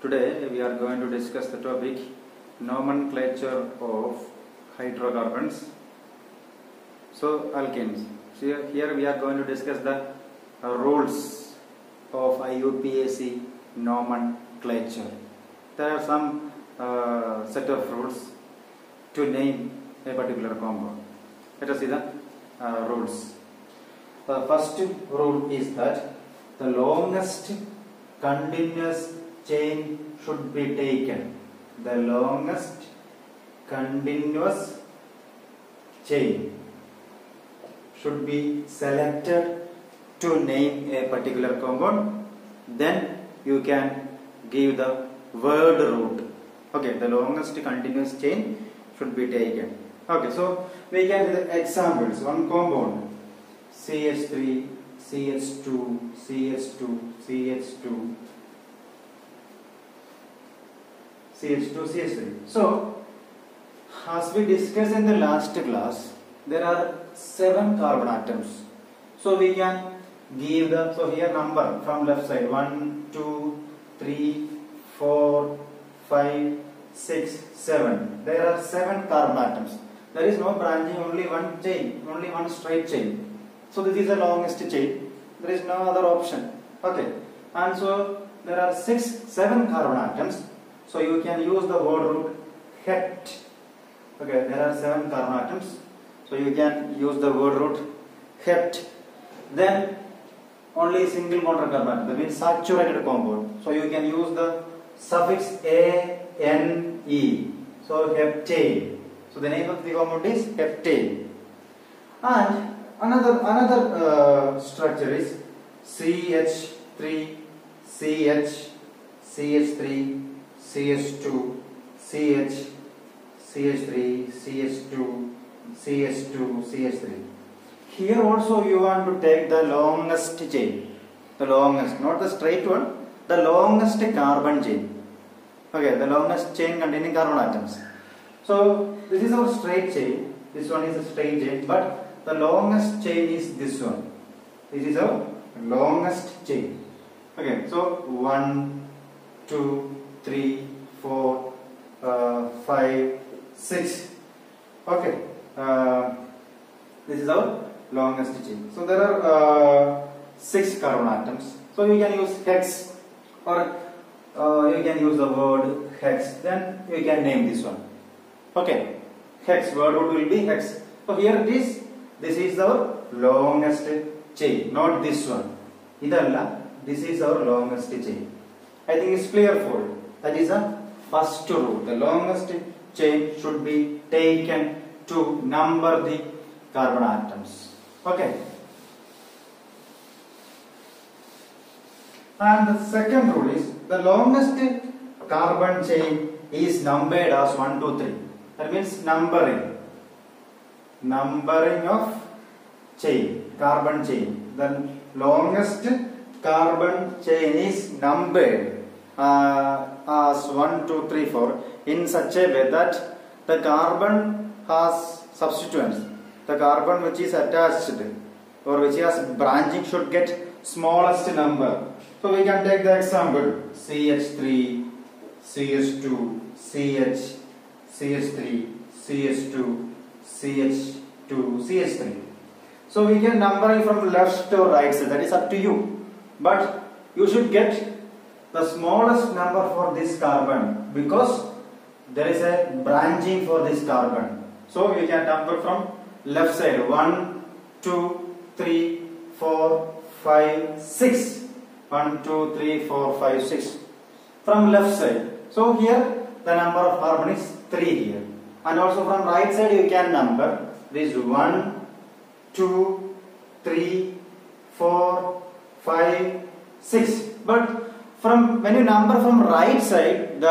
Today we are going to discuss the topic nomenclature of hydrocarbons. So alkenes. So here we are going to discuss the rules of IUPAC nomenclature. There are some set of rules to name a particular compound. Let us see the rules. The first rule is that the longest continuous chain should be taken. The longest continuous chain should be selected to name a particular compound. Then you can give the word root. Okay, the longest continuous chain should be taken. Okay, so we can do the examples. One compound CH3, CH2, CH2, CH2, CH2, CH3. So, as we discussed in the last class, there are 7 carbon atoms. So, we can give the, so here number from left side 1, 2, 3, 4, 5, 6, 7. There are 7 carbon atoms. There is no branching, only one chain, only one straight chain. So, this is the longest chain. There is no other option. Okay. And so, there are 7 carbon atoms. So you can use the word root het. Okay, there are 7 carbon atoms. So you can use the word root het. Then only single monomer carbon, that means saturated compound. So you can use the suffix ane. So heptane. So the name of the compound is heptane. And another structure is CH3, CH, CH3. CH2, CH, CH3, CH2, CH2, CH3. Here also you want to take the longest chain. The longest, not the straight one, the longest carbon chain. Okay, the longest chain containing carbon atoms. So, this is our straight chain. This one is a straight chain, but the longest chain is this one. This is our longest chain. Okay, so 1, 2, 3, 4, 5, 6. Okay, this is our longest chain. So there are 6 carbon atoms. So you can use hex, or you can use the word hex. Then you can name this one. Okay, hex, word root will be hex. So here it is. This is our longest chain, not this one. This is our longest chain. I think it's clear for you. That is the first rule. The longest chain should be taken to number the carbon atoms. Okay. And the second rule is the longest carbon chain is numbered as 1, 2, 3. That means numbering. Numbering of chain, carbon chain. The longest carbon chain is numbered as 1, 2, 3, 4 in such a way that the carbon has substituents. The carbon which is attached or which has branching should get smallest number. So we can take the example CH3, CH2, CH, CH3, CH2, CH2, CH3. So we can number it from left to right side. That is up to you. But you should get the smallest number for this carbon because there is a branching for this carbon. So we can number from left side 1, 2, 3, 4, 5, 6. 1, 2, 3, 4, 5, 6 from left side. So here the number of carbon is 3 here. And also from right side you can number this 1, 2, 3, 4, 5, 6. But from when you number from right side,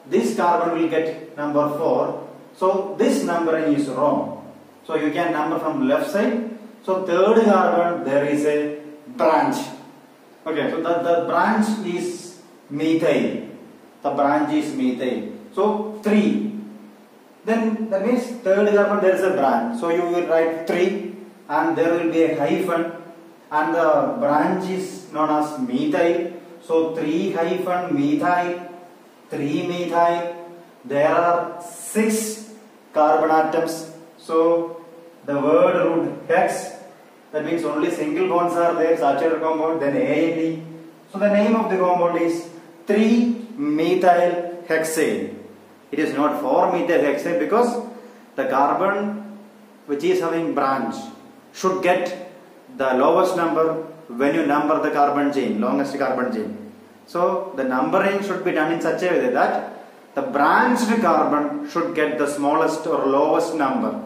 this carbon will get number 4. So this numbering is wrong. So you can number from left side. So third carbon there is a branch. Okay, so the branch is methyl. The branch is methyl. So 3. Then that means third carbon there is a branch. So you will write 3 and there will be a hyphen and the branch is known as methyl. So 3 hyphen methyl, 3 methyl. There are 6 carbon atoms. So the word root hex, that means only single bonds are there, saturated compound, then ANE. So the name of the compound is 3-methyl hexane. It is not 4-methyl hexane because the carbon which is having branch should get the lowest number when you number the carbon chain, longest carbon chain. So the numbering should be done in such a way that the branched carbon should get the smallest or lowest number.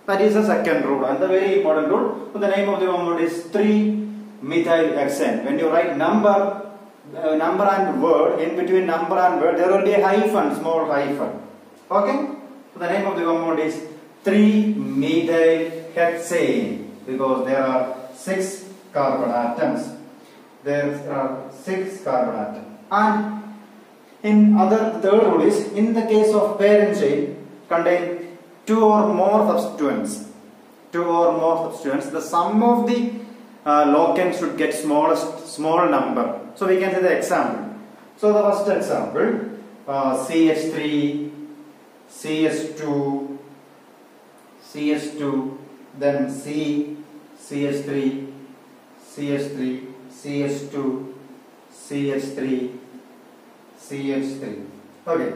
That is the second rule and the very important rule. So the name of the compound is 3-methyl hexane. When you write number and word, in between number and word there will be a hyphen, small hyphen. Okay? So the name of the compound is 3-methyl hexane because there are 6 carbon atoms. There are 6 carbon atoms. And in the third rule is, in the case of parent chain contain 2 or more substituents. The sum of the locants should get small number. So we can say the example. So the first example, CH3, CH2, CH2, then C, CH3, CH3, CH2, CH3, CH3. Okay,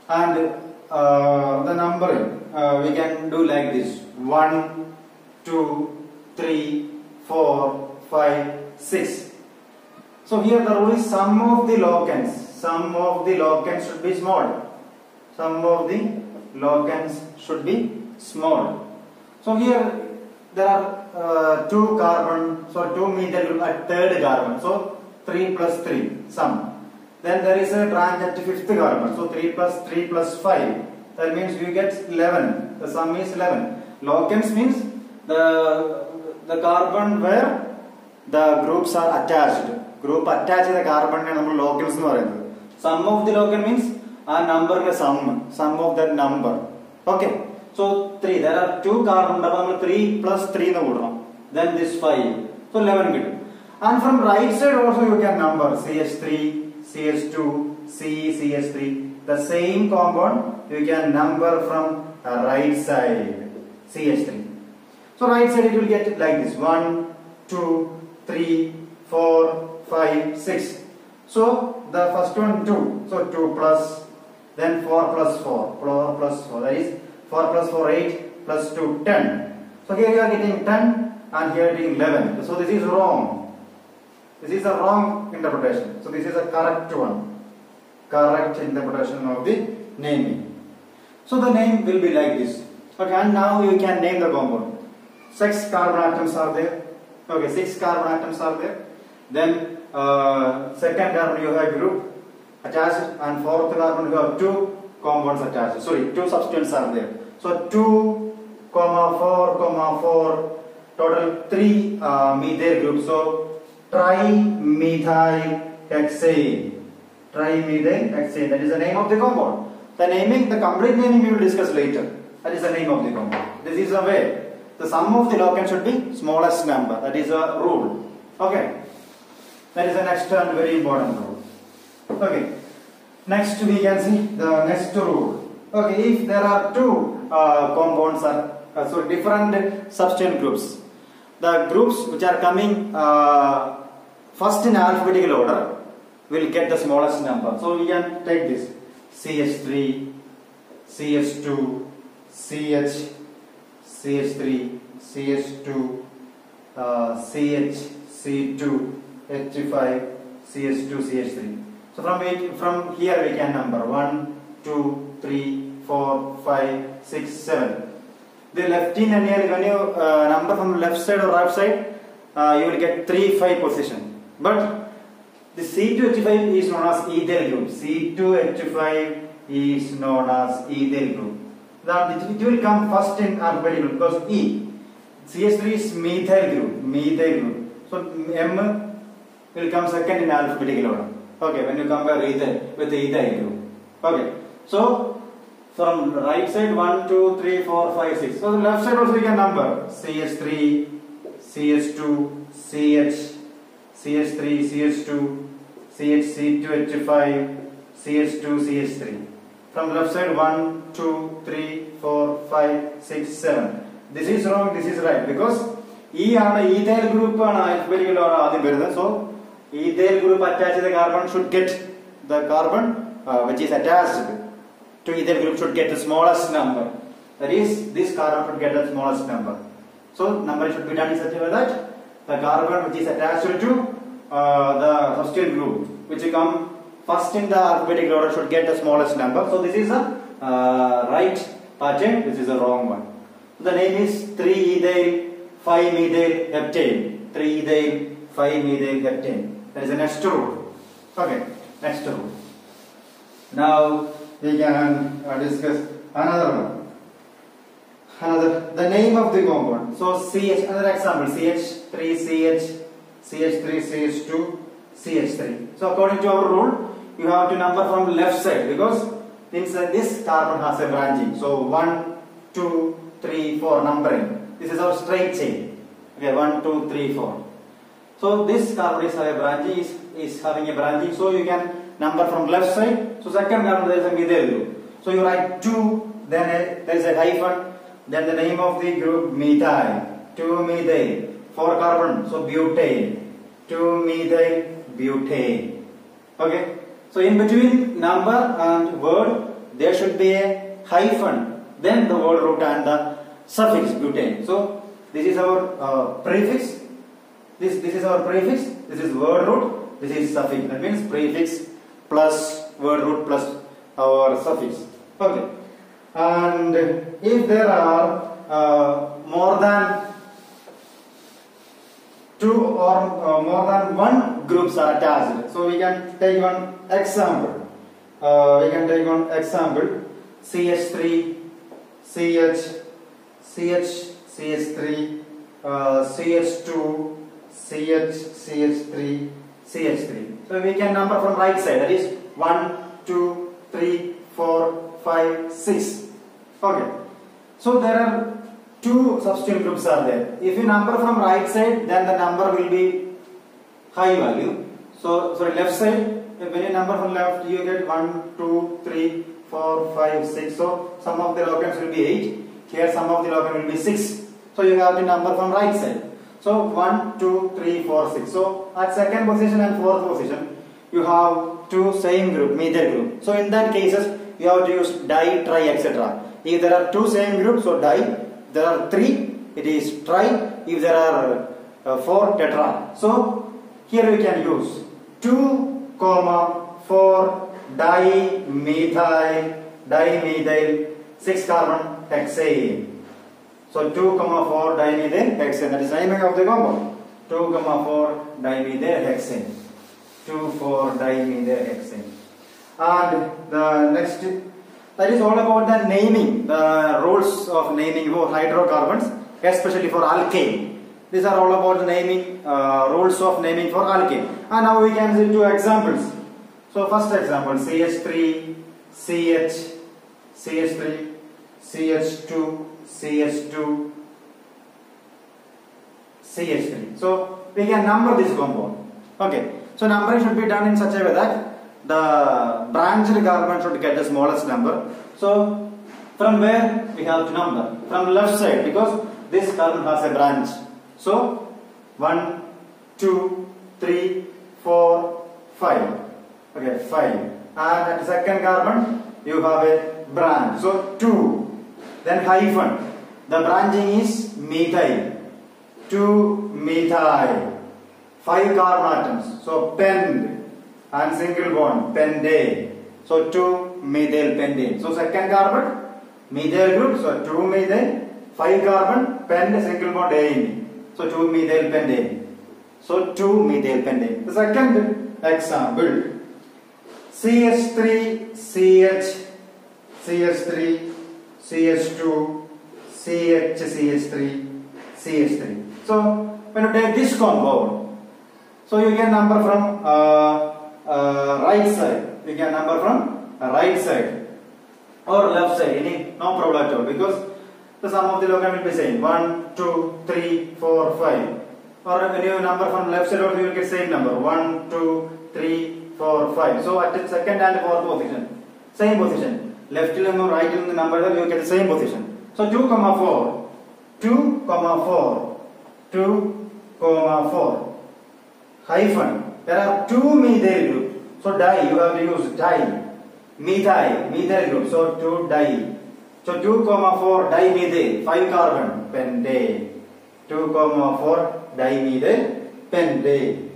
and the numbering we can do like this: 1, 2, 3, 4, 5, 6. So here the rule is sum of the locants should be small. So here there are 2 methyl group at third carbon. So 3 plus 3 sum. Then there is a branch at fifth carbon. So 3 plus 5. That means you get 11. The sum is 11. Locants means the carbon where the groups are attached. Group attached the carbon and locants. Sum of the locant means a number sum of that number. Okay. So 3. There are 2 carbon. 3 plus 3. Then this 5. So 11. And from right side also you can number CH3, CH2, CH3. The same compound you can number from right side, CH3. So right side it will get like this: 1, 2, 3, 4, 5, 6. So the first one 2. So 2 plus, then 4 plus 4. That is 4 plus 4, 8 plus 2, 10. So here you are getting 10 and here getting 11. So this is wrong. This is a wrong interpretation. So this is a correct one. Correct interpretation of the naming. So the name will be like this. Okay, and now you can name the compound. 6 carbon atoms are there. Okay, 6 carbon atoms are there. Then second carbon you have group attached, and fourth carbon you have 2 compounds attached. Sorry, 2 substituents are there. So 2, 4, total 3 methyl groups. So trimethyl hexane. Trimethyl hexane. That is the name of the compound. The complete naming we will discuss later. That is the name of the compound. This is the way. The sum of the locant should be smallest number. That is a rule. Okay. That is the next and very important rule. Okay. Next we can see the next rule. Okay. If there are 2 compounds so different substituent groups. The groups which are coming first in alphabetical order will get the smallest number. So we can take this: CH3, CH2, CH, CH3, CH2, CH, C2, H5, CH2, CH3. So from here we can number 1, 2, 3, 4, 5, 6, 7. The left in and here, when you number from left side or right side, you will get 3, 5 position. But the C2H5 is known as ethyl group. C2H5 is known as ethyl group. That it will come first in alphabetical because E. CH3 is methyl group. So M will come second in alphabetical order. Okay, when you compare ethyl with the ethyl group. Okay, so from right side 1, 2, 3, 4, 5, 6. So the left side also we can number CH3, CH2, CH, CH3, CH2, CH2H5, CH2, CH3. From left side 1, 2, 3, 4, 5, 6, 7. This is wrong, this is right because E ആണ് ethyl group ആണ് alphabetical order ആദ്യം വരുന്നത്. So ethyl group attached to the carbon should get the carbon which is attached to ethyl group should get the smallest number. That is, this carbon should get the smallest number. So number should be done in such a way that the carbon which is attached to the substituent group which come first in the alphabetical order should get the smallest number. So this is a right pattern. This is a wrong one. The name is 3-ethyl 5-methyl heptane. 3-ethyl 5-methyl heptane. That is the next rule. Okay, next rule. Now we can discuss another one. The name of the compound. So CH, another example, CH3CH, CH3CH2, CH3. So according to our rule, you have to number from left side because this carbon has a branching. So 1, 2, 3, 4 numbering. This is our straight chain. Okay, 1, 2, 3, 4. So this carbon is having a branching. Is having a branching. So you can number from left side. So second carbon there is a methyl group. So you write 2, then there is a hyphen. Then the name of the group methyl, 2-methyl, 4 carbon, so butane, 2-methyl butane. Okay, so in between number and word there should be a hyphen, then the word root and the suffix butane. So this is our prefix, this is our prefix, this is word root, this is suffix. That means prefix plus word root plus our suffix. Okay. And if there are more than 2 or more than 1 groups are attached, so we can take one example. CH3, CH, CH3, CH2, CH, CH3, CH3. So we can number from right side. That is 1, 2, 3, 4, 5, 6. Okay. So there are 2 substituent groups are there. If you number from right side, then the number will be high value. So sorry, left side. When you number from left, you get 1, 2, 3, 4, 5, 6. So some of the locants will be 8. Here some of the locants will be 6. So you have to number from right side. So 1, 2, 3, 4, 6. So at second position and fourth position, you have 2 same group, methyl group. So in that cases, you have to use di, tri, etc. If there are 2 same groups, so di. There are 3, it is tri. If there are 4, tetra. So here we can use 2, 4 dimethyl 6 carbon hexane. So 2, 4 dimethyl hexane. That is the name of the compound. 2, 4 dimethyl hexane. 2, 4 dimethyl hexane. And the next, that is all about the naming, the rules of naming for hydrocarbons, especially for alkane. These are all about the naming, rules of naming for alkane. And now we can see 2 examples. So first example, CH3, CH, CH3, CH2, CH2, CH3. So we can number this compound. Okay. So numbering should be done in such a way that the branched carbon should get the smallest number. So from where we have to number? From left side, because this carbon has a branch. So 1, 2, 3, 4, 5. Okay, 5. And at the second carbon you have a branch. So 2. Then hyphen. The branching is methyl. 2 methyl. 5 carbon atoms. So pent and single bond, pentane. So 2 methyl pentane. So second carbon, methyl group. So 2 methyl, 5 carbon, pent, single bond ane. So 2 methyl pentane. So 2 methyl pentane. The second example, CH3, CH, CH3, CH2, CH, CH3, CH3. So when you take this compound, so you can number from right side. You can number from right side or left side. No problem at all, because the sum of the locant will be same. 1, 2, 3, 4, 5. Or when you number from left side, also you will get same number. 1, 2, 3, 4, 5. So at the second and fourth position, same position. Left and right in the number, you get the same position. So 2, 4, 2, 4, 2, 4. Hyphen. There are two methyl groups. So di, you have to use di. Methyl group. So 2 di. So 2, 4 dimethyl, 5 carbon, pentane. 2, 4 dimethyl, pentane.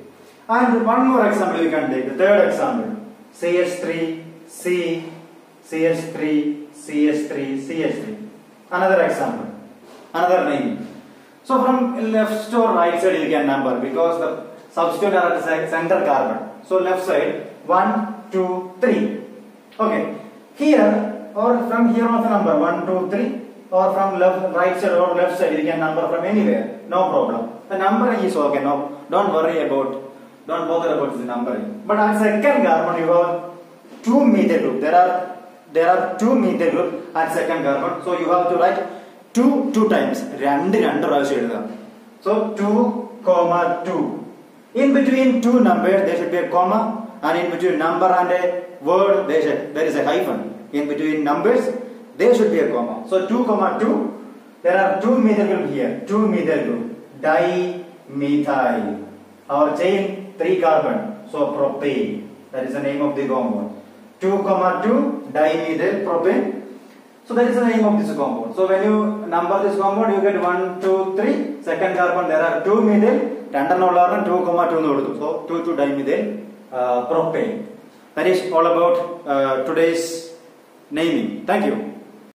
And one more example we can take, the third example. CH3, C, CH3, CH3, CH3. Another example, another name. So from left to right side you can number because the substitute are at the center carbon. So left side, 1, 2, 3. Okay. Here or from here also number 1, 2, 3. Or from right side or left side you can number from anywhere. No problem. The numbering is okay. No, don't bother about the numbering. But at second carbon you have two methyl group. There are two methyl group at second carbon. So you have to write two times. So 2, 2. In between two numbers there should be a comma, and in between number and a word there is a hyphen. In between numbers there should be a comma. So 2, 2. There are two methyl group here. Two methyl group. Dimethyl. Our chain 3 carbon. So propane. That is the name of the compound. 2, 2 dimethyl propane. So that is the name of this compound. So when you number this compound, you get 1, 2, 3. Second carbon there are 2 methyl. 2, 2. So 2 dimethyl propane. That is all about today's naming. Thank you.